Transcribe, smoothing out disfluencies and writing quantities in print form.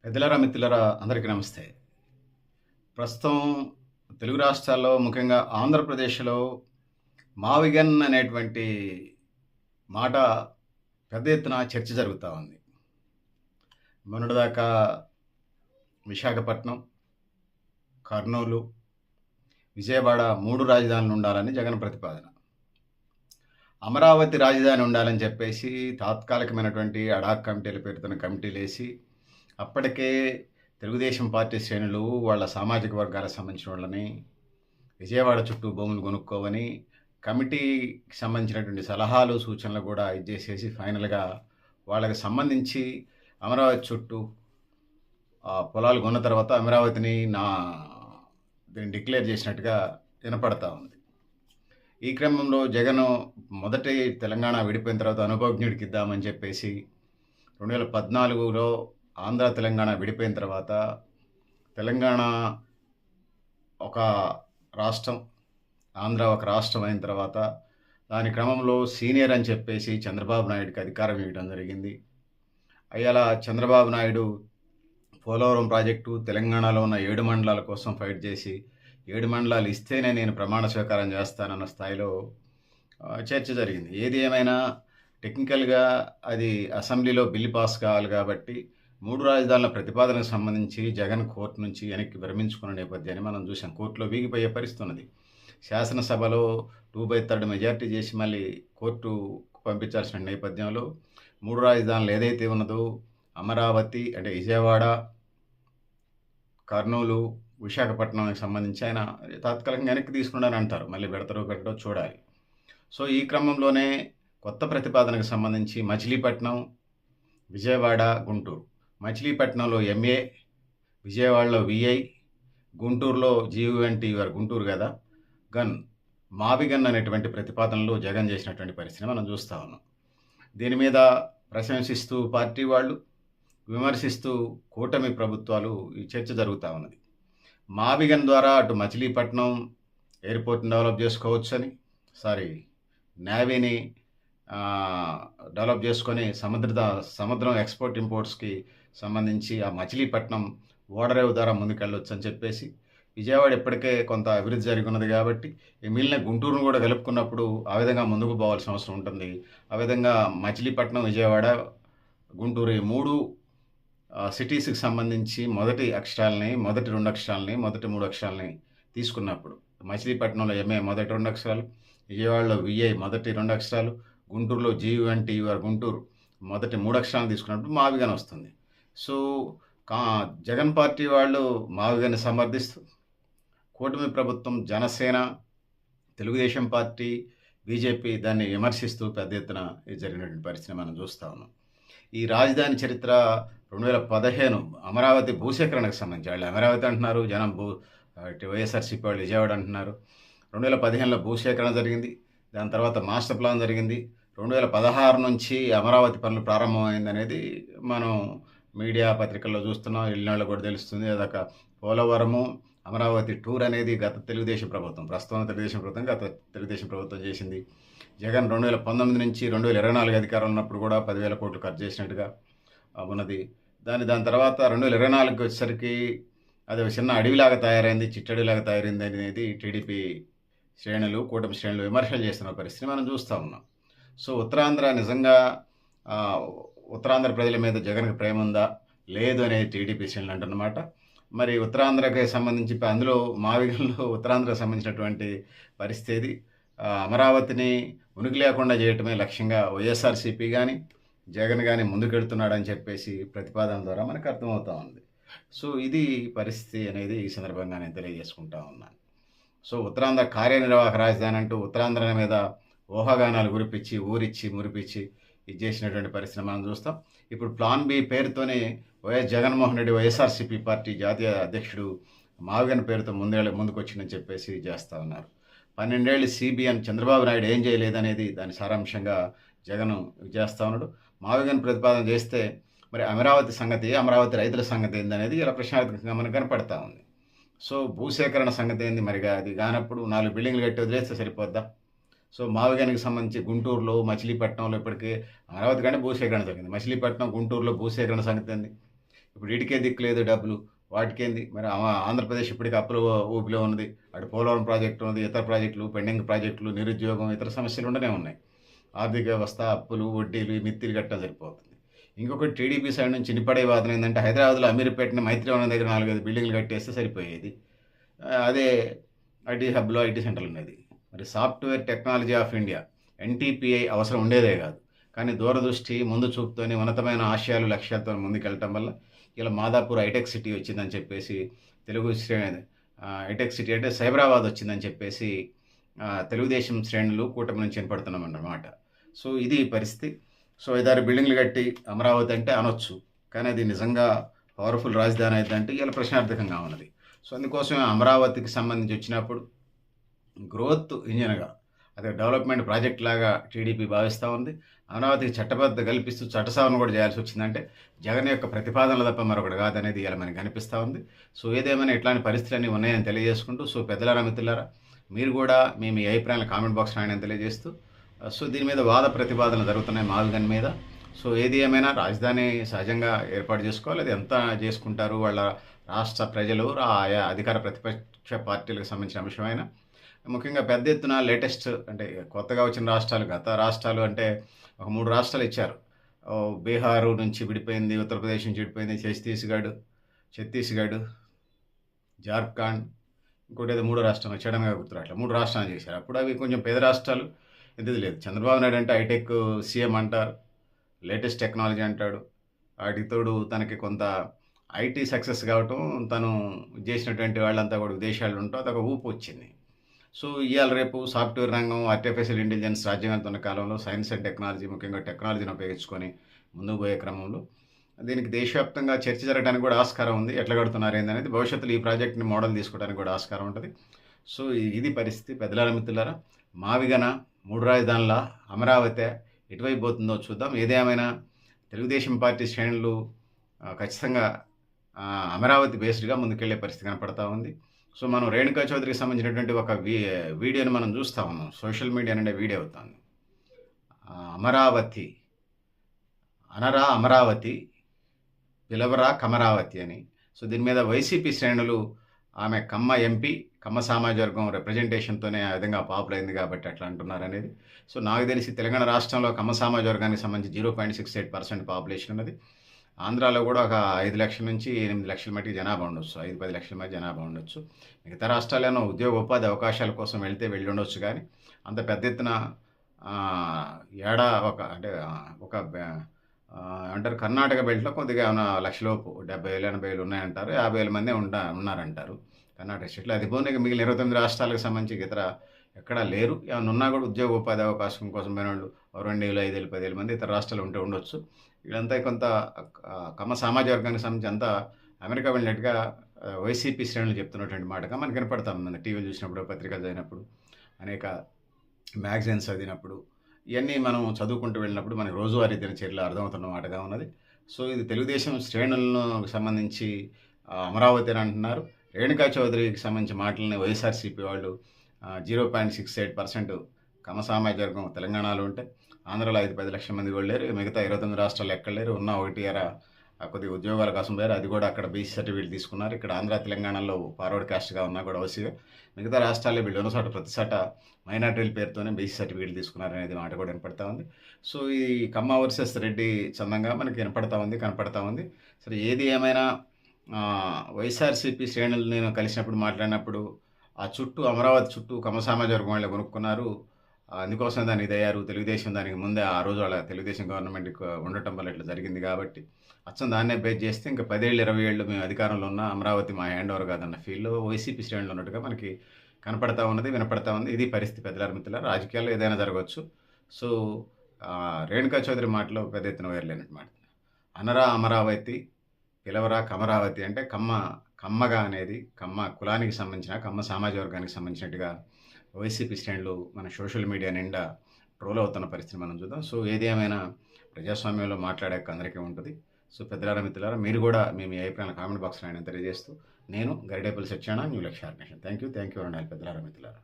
పెద్దలారా, మిత్రులారా అందరికీ నమస్తే. ప్రస్తుతం తెలుగు రాష్ట్రాల్లో ముఖ్యంగా ఆంధ్రప్రదేశ్‌లో మావిగన్ అనేటువంటి మాట పెద్ద ఎత్తున చర్చ జరుగుతా ఉంది. మొన్నటిదాకా విశాఖపట్నం, కర్నూలు, విజయవాడ 3 రాజధానులు ఉండాలని జగన్ ప్రతిపాదన. అమరావతి రాజధాని ఉండాలని చెప్పేసి తాత్కాలికమైనటువంటి అడాక్ కమిటీల పేరుతోని కమిటీలేసి అప్పటికే తెలుగుదేశం పార్టీ శ్రేణులు వాళ్ళ సామాజిక వర్గాలకు సంబంధించిన వాళ్ళని విజయవాడ చుట్టూ భూములు కొనుక్కోవని కమిటీకి సంబంధించినటువంటి సలహాలు సూచనలు కూడా ఇచ్చేసేసి ఫైనల్గా వాళ్ళకి సంబంధించి అమరావతి చుట్టూ పొలాలు కొన్న తర్వాత అమరావతిని దీన్ని డిక్లేర్ చేసినట్టుగా వినపడతా ఉంది. ఈ క్రమంలో జగన్ మొదటి తెలంగాణ విడిపోయిన తర్వాత అనుభవజ్ఞుడికి ఇద్దామని చెప్పేసి 2014లో ఆంధ్ర తెలంగాణ విడిపోయిన తర్వాత తెలంగాణ ఒక రాష్ట్రం, ఆంధ్ర ఒక రాష్ట్రం అయిన తర్వాత దాని క్రమంలో సీనియర్ అని చెప్పేసి చంద్రబాబు నాయుడుకి అధికారం ఇవ్వడం జరిగింది. అయ్యాలా చంద్రబాబు నాయుడు పోలవరం ప్రాజెక్టు తెలంగాణలో ఉన్న 7 మండలాల కోసం ఫైట్ చేసి 7 మండలాలు ఇస్తేనే నేను ప్రమాణ స్వీకారం చేస్తానన్న స్థాయిలో చర్చ జరిగింది. ఏది ఏమైనా టెక్నికల్గా అది అసెంబ్లీలో బిల్లు పాస్ కావాలి కాబట్టి 3 రాజధానుల ప్రతిపాదనకు సంబంధించి జగన్ కోర్టు నుంచి వెనక్కి విరమించుకున్న నేపథ్యాన్ని మనం చూసాం. కోర్టులో వీగిపోయే పరిస్థితి ఉన్నది. శాసనసభలో 2/3 మెజార్టీ చేసి మళ్ళీ కోర్టుకు పంపించాల్సిన నేపథ్యంలో 3 రాజధానులు ఏదైతే ఉన్నదో అమరావతి అంటే విజయవాడ, కర్నూలు, విశాఖపట్నానికి సంబంధించి ఆయన తాత్కాలికంగా వెనక్కి తీసుకున్నారని అంటారు. మళ్ళీ పెట్టడో చూడాలి. సో ఈ క్రమంలోనే కొత్త ప్రతిపాదనకు సంబంధించి మచిలీపట్నం, విజయవాడ, గుంటూరు. మచిలీపట్నంలో ఎంఏ, విజయవాడలో విఐ, గుంటూరులో జీయూఎన్టీఆర్ గుంటూరు కదా మావిగన్ అనేటువంటి ప్రతిపాదనలు జగన్ చేసినటువంటి పరిస్థితిని మనం చూస్తూ ఉన్నాం. దీని మీద ప్రశంసిస్తూ పార్టీ వాళ్ళు, విమర్శిస్తూ కూటమి ప్రభుత్వాలు ఈ చర్చ జరుగుతూ ఉన్నది. మావిగన్ ద్వారా అటు మచిలీపట్నం ఎయిర్పోర్ట్ని డెవలప్ చేసుకోవచ్చని, నేవీని డెవలప్ చేసుకొని సముద్రం ఎక్స్పోర్ట్ ఇంపోర్ట్స్కి సంబంధించి ఆ మచిలీపట్నం ఓడరేవు ద్వారా ముందుకెళ్ళొచ్చు అని చెప్పేసి, విజయవాడ ఇప్పటికే కొంత అభివృద్ధి జరిగి ఉన్నది కాబట్టి ఈ మిగిలిన గుంటూరును కూడా కలుపుకున్నప్పుడు ఆ విధంగా ముందుకు పోవాల్సిన అవసరం ఉంటుంది. ఆ విధంగా మచిలీపట్నం, విజయవాడ, గుంటూరు ఈ 3 సిటీస్కి సంబంధించి మొదటి 2 అక్షరాలని, మొదటి 3 అక్షరాలని తీసుకున్నప్పుడు మచిలీపట్నంలో ఎంఏ మొదటి 2 అక్షరాలు, విజయవాడలో విఐ మొదటి 2 అక్షరాలు, గుంటూరులో జీయూఎన్టీఆర్ గుంటూరు మొదటి 3 అక్షరాలు తీసుకున్నప్పుడు మావిగన్ వస్తుంది. సో జగన్ పార్టీ వాళ్ళు మావిగన్ని సమర్థిస్తూ, కూటమి ప్రభుత్వం జనసేన, తెలుగుదేశం పార్టీ, బీజేపీ దాన్ని విమర్శిస్తూ పెద్ద ఎత్తున జరిగినటువంటి పరిస్థితిని మనం చూస్తూ ఉన్నాం. ఈ రాజధాని చరిత్ర 2015 అమరావతి భూసేకరణకు సంబంధించి వాళ్ళు అమరావతి అంటున్నారు, జనం వైఎస్ఆర్సీపీ వాళ్ళు విజయవాడ అంటున్నారు. 2015లో భూసేకరణ జరిగింది. దాని తర్వాత మాస్టర్ ప్లాన్ జరిగింది. 2016 నుంచి అమరావతి పనులు ప్రారంభమైంది అనేది మనం మీడియా పత్రికల్లో చూస్తున్నాం. ఇళ్ళలో కూడా తెలుస్తుంది. అదొక పోలవరము అమరావతి టూర్ అనేది గత తెలుగుదేశం ప్రభుత్వం, ప్రస్తుతం తెలుగుదేశం ప్రభుత్వం, గత తెలుగుదేశం ప్రభుత్వం చేసింది. జగన్ 2019 నుంచి 2024 అధికారం ఉన్నప్పుడు కూడా 10,000 కోట్లు ఖర్చు చేసినట్టుగా ఉన్నది. దాని తర్వాత 2024కి వచ్చేసరికి అది ఒక చిన్న అడవిలాగా తయారైంది, చిట్టడిలాగా తయారైంది అనేది టీడీపీ శ్రేణులు, కూటమి శ్రేణులు విమర్శలు చేస్తున్న పరిస్థితిని మనం చూస్తూ ఉన్నాం. సో ఉత్తరాంధ్ర నిజంగా ఉత్తరాంధ్ర ప్రజల మీద జగన్కి ప్రేమ ఉందా లేదు అనేది టీడీపీ శ్రేణులు అంటున్నమాట. మరి ఉత్తరాంధ్రకి సంబంధించి అందులో మావిగన్లో ఉత్తరాంధ్రకు సంబంధించినటువంటి పరిస్థితి అమరావతిని ఉనికి లేకుండా చేయటమే లక్ష్యంగా వైఎస్ఆర్సీపీ కానీ జగన్ కానీ ముందుకెళ్తున్నాడని చెప్పేసి ప్రతిపాదన ద్వారా మనకు అర్థమవుతూ ఉంది. సో ఇది పరిస్థితి అనేది ఈ సందర్భంగా నేను తెలియజేసుకుంటా ఉన్నాను. సో ఉత్తరాంధ్ర కార్యనిర్వాహక రాజధాని అంటూ ఉత్తరాంధ్ర మీద ఊహాగానాలు గురిపించి, ఊరిచ్చి, మురిపించి ఇది చేసినటువంటి పరిస్థితిని మనం చూస్తాం. ఇప్పుడు ప్లాన్ బి పేరుతోనే వైఎస్ జగన్మోహన్ రెడ్డి వైఎస్ఆర్సీపీ పార్టీ జాతీయ అధ్యక్షుడు మావిగన్ పేరుతో ముందుకు వచ్చిందని చెప్పేసి చేస్తూ ఉన్నారు. 12 ఏళ్ళు సిబిఎన్ చంద్రబాబు నాయుడు ఏం చేయలేదనేది దాని సారాంశంగా జగన్ చేస్తూ ఉన్నాడు. మావిగన్ ప్రతిపాదన చేస్తే మరి అమరావతి సంగతి, అమరావతి రైతుల సంగతి ఏందనేది ఇలా ప్రశ్నార్థకంగా మనకు కనపడతా ఉంది. సో భూసేకరణ సంగతి ఏంది, మరిగా అది కానప్పుడు 4 బిల్డింగ్లు కట్టి వదిలేస్తే సరిపోద్దా? సో మావిగన్కి సంబంధించి గుంటూరులో, మచిలీపట్నంలో ఇప్పటికే అమరావతి కంటే భూసేకరణ జరిగింది. మచిలీపట్నం, గుంటూరులో భూసేకరణ సంగతి ఏంది? ఇప్పుడు ఈటికే దిక్కు లేదు డబ్బులు. వాటికేంది మరి ఆంధ్రప్రదేశ్ ఇప్పటికి అప్పుల ఊబిలో ఉన్నది. అటు పోలవరం ప్రాజెక్టు ఉన్నది. ఇతర ప్రాజెక్టులు, పెండింగ్ ప్రాజెక్టులు, నిరుద్యోగం, ఇతర సమస్యలు ఉండనే ఉన్నాయి. ఆర్థిక వ్యవస్థ, అప్పులు, వడ్డీలు, ఈ మిత్తిలు కట్టడం సరిపోతుంది. ఇంకొకటి టీడీపీ సైడ్ నుంచి వినపడే వాదన ఏందంటే హైదరాబాద్‌లో అమీర్‌పేటని మైత్రివనం దగ్గర 4, 5 బిల్డింగులు కట్టేస్తే సరిపోయేది. అదే ఐటీ హబ్‌లో ఐటీ సెంటర్‌లు ఉన్నది. మరి సాఫ్ట్‌వేర్ టెక్నాలజీ ఆఫ్ ఇండియా ఎన్‌టీపీఐ అవసరం ఉండేదే కాదు. కానీ దూరదృష్టి, ముందు చూపుతోని ఉన్నతమైన ఆశయాలు, లక్ష్యాలతోని ముందుకెళ్ళటం వల్ల ఇలా మాదాపూర్ హైటెక్ సిటీ వచ్చిందని చెప్పేసి తెలుగు హైటెక్ సిటీ అంటే సైబరాబాద్ వచ్చిందని చెప్పేసి తెలుగుదేశం శ్రేణులు కూటమి నుంచి వినపడుతున్నామన్నమాట. సో ఇది పరిస్థితి. సో 5, 6 బిల్డింగ్లు కట్టి అమరావతి అంటే అనొచ్చు. కానీ అది నిజంగా పవర్‌ఫుల్ రాజధాని అయిద్దంటే ఇయాల ప్రశ్నార్థకంగా ఉన్నది. సో అందుకోసమే అమరావతికి సంబంధించి వచ్చినప్పుడు గ్రోత్ ఇంజిన్‌గా అదే డెవలప్‌మెంట్ ప్రాజెక్ట్ లాగా టీడీపీ భావిస్తూ ఉంది. అమరావతికి చట్టబద్ధత కల్పిస్తూ చట్టసవరణ కూడా చేయాల్సి వచ్చిందంటే జగన్ యొక్క ప్రతిపాదనలు తప్ప మరొకటి కాదనేది ఇయాల మనకు కనిపిస్తూ ఉంది. సో ఏదేమైనా ఇట్లాంటి పరిస్థితులన్నీ ఉన్నాయని తెలియజేసుకుంటూ, సో పెద్దలారా, మిత్రులారా, మీరు కూడా మీ అభిప్రాయాలను కామెంట్ బాక్స్ రాయని తెలియజేస్తూ, సో దీని మీద వాద ప్రతిపాదనలు జరుగుతున్నాయి మాల్గన్ మీద. సో ఏది ఏమైనా రాజధాని సహజంగా ఏర్పాటు చేసుకోవాలి. అది ఎంత చేసుకుంటారు వాళ్ళ రాష్ట్ర ప్రజలు, ఆయా అధికార ప్రతిపక్ష పార్టీలకు సంబంధించిన అంశమైనా ముఖ్యంగా పెద్ద ఎత్తున లేటెస్ట్ అంటే కొత్తగా వచ్చిన రాష్ట్రాలు, గత రాష్ట్రాలు అంటే ఒక 3 రాష్ట్రాలు ఇచ్చారు. బీహారు నుంచి విడిపోయింది, ఉత్తరప్రదేశ్ నుంచి విడిపోయింది, ఛత్తీస్‌గఢ్, జార్ఖండ్, ఇంకోటేదో మూడో రాష్ట్రం సడన్‌గా గుర్తురాట్లేదు. 3 రాష్ట్రాలు చేశారు. అప్పుడు అవి కొంచెం పేద రాష్ట్రాలు. ఇది లేదు. చంద్రబాబు నాయుడు అంటే హైటెక్ సీఎం అంటారు. లేటెస్ట్ టెక్నాలజీ అంటాడు. వాటికి తోడు తనకి కొంత ఐటీ సక్సెస్ కావటం, తను చేసినటువంటి వాళ్ళంతా కూడా విదేశాల్లో ఉండటం అదొక ఊపు వచ్చింది. సో ఇవాళ రేపు సాఫ్ట్వేర్ రంగం, ఆర్టిఫిషియల్ ఇంటెలిజెన్స్ రాజ్యవంతమైన కాలంలో సైన్స్ అండ్ టెక్నాలజీ, ముఖ్యంగా టెక్నాలజీని ఉపయోగించుకొని ముందుకు పోయే క్రమంలో దీనికి దేశవ్యాప్తంగా చర్చ జరగడానికి కూడా ఆస్కారం ఉంది. ఎట్లా కడుతున్నారు ఏందనేది భవిష్యత్తులో ఈ ప్రాజెక్ట్ని మోడల్ తీసుకోవడానికి కూడా ఆస్కారం ఉంటుంది. సో ఇది పరిస్థితి. పెద్దలారా, మిత్రులారా, మావిగన 3 రాజధానుల అమరావతి ఎటువైపు పోతుందో చూద్దాం. ఏదేమైనా తెలుగుదేశం పార్టీ శ్రేణులు ఖచ్చితంగా అమరావతి బేస్డ్గా ముందుకెళ్లే పరిస్థితి కనపడతా ఉంది. సో మనం రేణుకా చౌదరికి సంబంధించినటువంటి ఒక వీడియోని మనం చూస్తూ ఉన్నాం. సోషల్ మీడియా నుండే వీడియో అవుతుంది. అమరావతి అనరా అమరావతి, పిలవరా కమరావతి అని. సో దీని మీద వైసీపీ శ్రేణులు ఆమె కమ్మ ఎంపీ, కమ్మ సామాజిక వర్గం రిప్రజెంటేషన్తోనే ఆ విధంగా పాపులర్ అయింది కాబట్టి అట్లా అంటున్నారు అనేది. సో నాకు తెలిసి తెలంగాణ రాష్ట్రంలో కమ్మ సామాజిక వర్గానికి సంబంధించి 0.68% పాపులేషన్ ఉన్నది. ఆంధ్రాలో కూడా ఒక 5 లక్షల నుంచి 8 లక్షల మట్టికి జనాభా ఉండొచ్చు. 5-10 లక్షల మధ్య జనాభా ఉండొచ్చు. మిగతా రాష్ట్రాలేమో ఉద్యోగ ఉపాధి అవకాశాల కోసం వెళ్ళి ఉండొచ్చు. కానీ అంత పెద్ద ఎత్తున అంటారు కర్ణాటక బెల్ట్లో కొద్దిగా ఏమైనా లక్షలోపు 70,000 80,000 ఉన్నాయంటారు. 50,000 మంది ఉన్నారంటారు కర్ణాటక స్టేట్లో. అది పోనీ మిగిలిన 29 రాష్ట్రాలకు సంబంధించి ఇతర ఎక్కడా లేరు. ఏమైనా ఉన్నా కూడా ఉద్యోగ ఉపాధి అవకాశం కోసం పోయిన వాళ్ళు 2,000, 5,000, 10,000 మంది ఇతర రాష్ట్రాలు ఉండొచ్చు. వీళ్ళంతా కొంత కమ్మ సామాజిక వర్గానికి సంబంధించి అంతా అమెరికా వెళ్ళినట్టుగా వైసీపీ శ్రేణులు చెప్తున్నటువంటి మాటగా మనకు వినపడతాం. మన టీవీలు చూసినప్పుడు, పత్రికలు చదివినప్పుడు, అనేక మ్యాగజైన్స్ చదివినప్పుడు, ఇవన్నీ మనం చదువుకుంటూ వెళ్ళినప్పుడు మనకి రోజువారీ దినచర్యలు అర్థమవుతున్న మాటగా ఉన్నది. సో ఇది తెలుగుదేశం శ్రేణులకు సంబంధించి అమరావతి అని అంటున్నారు. రేణుకా చౌదరికి సంబంధించిన మాటలని వైఎస్ఆర్సీపీ వాళ్ళు 0.68% కమ్మ సామాజిక వర్గం తెలంగాణలో ఉంటే, ఆంధ్రాలో 5-10 లక్షల మంది కూడా లేరు. మిగతా 29 రాష్ట్రాలు ఎక్కడ లేరు. ఉన్న 1 కొద్దిగా ఉద్యోగాల కోసం పోయారు. అది కూడా అక్కడ బీసీ సర్టిఫికేట్ తీసుకున్నారు. ఇక్కడ ఆంధ్ర, తెలంగాణలో ఫార్వర్డ్ కాస్ట్గా ఉన్నా కూడా ఓసీగా. మిగతా రాష్ట్రాల్లో వీళ్ళు ఉన్నసాట ప్రతిసాట మైనార్టీల పేరుతోనే బీసీ సర్టిఫికేట్ తీసుకున్నారు అనేది మాట కూడా వినపడతా ఉంది. సో ఈ కమ్మ వర్సెస్ రెడ్డి చందంగా మనకి కనపడతా ఉంది. సరే ఏది ఏమైనా వైఎస్ఆర్సీపీ శ్రేణులు నేను కలిసినప్పుడు మాట్లాడినప్పుడు అమరావతి చుట్టూ కమ్మ సామాజిక వర్గం వాళ్ళు కొనుక్కున్నారు. అందుకోసం దానికి ఇదయ్యారు. తెలుగుదేశం దానికి ముందే ఆ రోజు వాళ్ళ తెలుగుదేశం గవర్నమెంట్ ఉండటం వల్ల ఇట్లా జరిగింది కాబట్టి అచ్చం దాన్నే బేస్ చేస్తే ఇంకా 10 ఏళ్ళు 20 ఏళ్ళు మేము అధికారంలో ఉన్న అమరావతి మా హ్యాండ్ ఓవర్ కాదన్న ఫీల్డ్లో వైసీపీ శ్రేణులు ఉన్నట్టుగా మనకి వినపడతా ఉంది. ఇది పరిస్థితి. పెద్దలారా, మిత్రులారా, రాజకీయాల్లో ఏదైనా జరగవచ్చు. సో రేణుకా చౌదరి మాటలో పెద్ద ఎత్తున వేరలేనమాట. అనరా అమరావతి, పిలవరా కమరావతి అంటే కమ్మగా అనేది కమ్మ కులానికి సంబంధించిన, కమ్మ సామాజిక వర్గానికి సంబంధించినట్టుగా వైసీపీ శ్రేణులు మన సోషల్ మీడియా నిండా ట్రోల్ అవుతున్న పరిస్థితి మనం చూద్దాం. సో ఏది ఏమైనా ప్రజాస్వామ్యంలో మాట్లాడాక అందరికీ ఉంటుంది. సో పెద్దలారా, మిత్రులారా, మీరు కూడా మీ అభిప్రాయాలను కామెంట్ బాక్స్లో ఆయన తెలియజేస్తూ, నేను Garidepalli Satyanarayana, new Lakshya organisation. Thank you. పెద్దలారా, మిత్రులారా.